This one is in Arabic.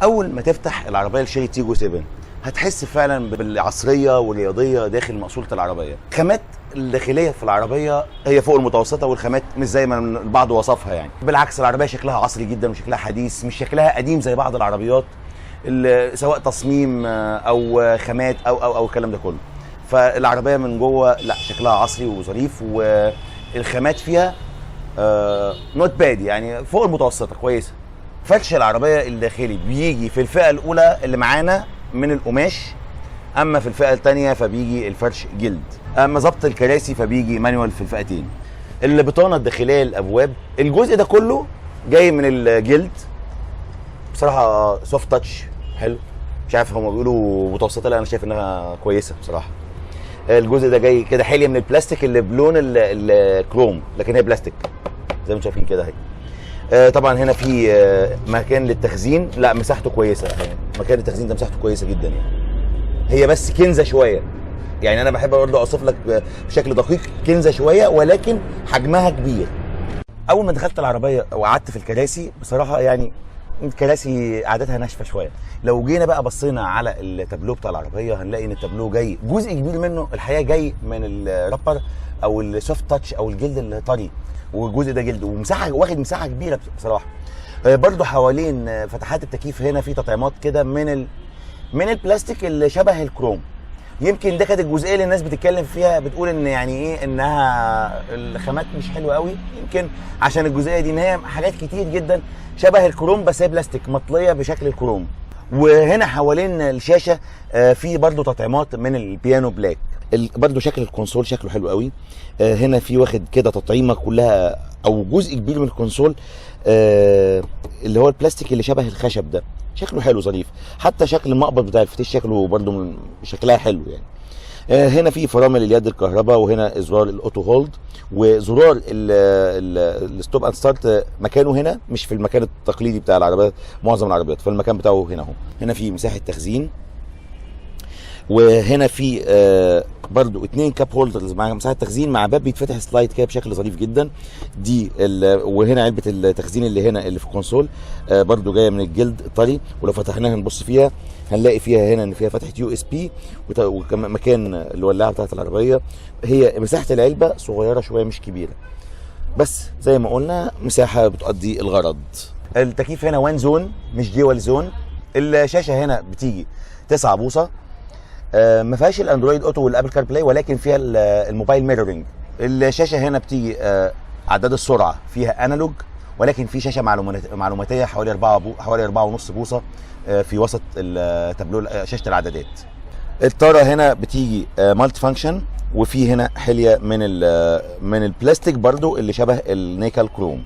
اول ما تفتح العربيه الشيري تيجو 7 هتحس فعلا بالعصريه والرياضيه داخل مقصوله العربيه. خامات الداخليه في العربيه هي فوق المتوسطه، والخامات مش زي ما البعض وصفها يعني، بالعكس العربيه شكلها عصري جدا وشكلها حديث، مش شكلها قديم زي بعض العربيات سواء تصميم او خامات او الكلام ده كله. فالعربيه من جوه لا شكلها عصري وظريف، والخامات فيها نوت باد يعني فوق المتوسطه كويسه. فرش العربيه الداخلي بيجي في الفئه الاولى اللي معانا من القماش، اما في الفئه الثانيه فبيجي الفرش جلد. اما ظبط الكراسي فبيجي مانيوال في الفئتين. البطانه الداخليه للابواب الجزء ده كله جاي من الجلد، بصراحه سوفت تاتش حلو، مش عارف هم بيقولوا متوسطه، لا انا شايف انها كويسه بصراحه. الجزء ده جاي كده حاليه من البلاستيك اللي بلون الكروم، لكن هي بلاستيك زي ما انتم شايفين كده اهي. طبعا هنا في مكان للتخزين، لا مساحته كويسه، مكان التخزين ده مساحته كويسه جدا يعني. هي بس كنزه شويه يعني، انا بحب برضه اوصف لك بشكل دقيق كنزه شويه ولكن حجمها كبير. اول ما دخلت العربيه وقعدت في الكراسي بصراحه يعني الكراسي قعدتها ناشفه شويه. لو جينا بقى بصينا على التابلو بتاع العربيه هنلاقي ان التابلو جاي جزء كبير منه الحقيقه جاي من الرابر او السوفت تاتش او الجلد الطري، والجزء ده جلد ومساحه واخد مساحه كبيره بصراحه. برضو حوالين فتحات التكييف هنا في تطعيمات كده من البلاستيك اللي شبه الكروم. يمكن ده كانت الجزئيه اللي الناس بتتكلم فيها، بتقول ان يعني ايه انها الخامات مش حلوه قوي، يمكن عشان الجزئيه دي ان هي حاجات كتير جدا شبه الكروم بس هي بلاستيك مطليه بشكل الكروم. وهنا حوالين الشاشه في برضو تطعيمات من البيانو بلاك. برضو شكل الكونسول شكله حلو قوي. هنا في واخد كده تطعيمه كلها او جزء كبير من الكونسول اللي هو البلاستيك اللي شبه الخشب ده، شكله حلو ظريف. حتى شكل المقبض بتاع الفتيش شكله برضو شكلها حلو يعني. هنا في فرامل اليد الكهرباء، وهنا زرار الاوتو هولد، وزرار الستوب اند ستارت مكانه هنا مش في المكان التقليدي بتاع العربيات، معظم العربيات فالمكان بتاعه هنا اهو. هنا في مساحه تخزين، وهنا في برضو 2 كاب هولدرز مع مساحه تخزين مع باب بيتفتح سلايد كده بشكل ظريف جدا. دي وهنا علبه التخزين اللي هنا اللي في الكونسول برضو جايه من الجلد الطري، ولو فتحناها نبص فيها هنلاقي فيها هنا ان فيها فتحه يو اس بي ومكان الولاعه بتاعت العربيه. هي مساحه العلبه صغيره شويه مش كبيره، بس زي ما قلنا مساحه بتؤدي الغرض. التكييف هنا 1 زون مش ديوال زون. الشاشه هنا بتيجي 9 بوصه، ما فيهاش الاندرويد اوتو والابل كار بلاي، ولكن فيها الموبايل ميرورنج. الشاشه هنا بتيجي عداد السرعه فيها انالوج، ولكن في شاشه معلوماتيه حوالي 4.5 بوصه في وسط التابلو شاشه العدادات. الطاره هنا بتيجي مالتي فانكشن، وفي هنا حليه من البلاستيك برضو اللي شبه النيكل كروم.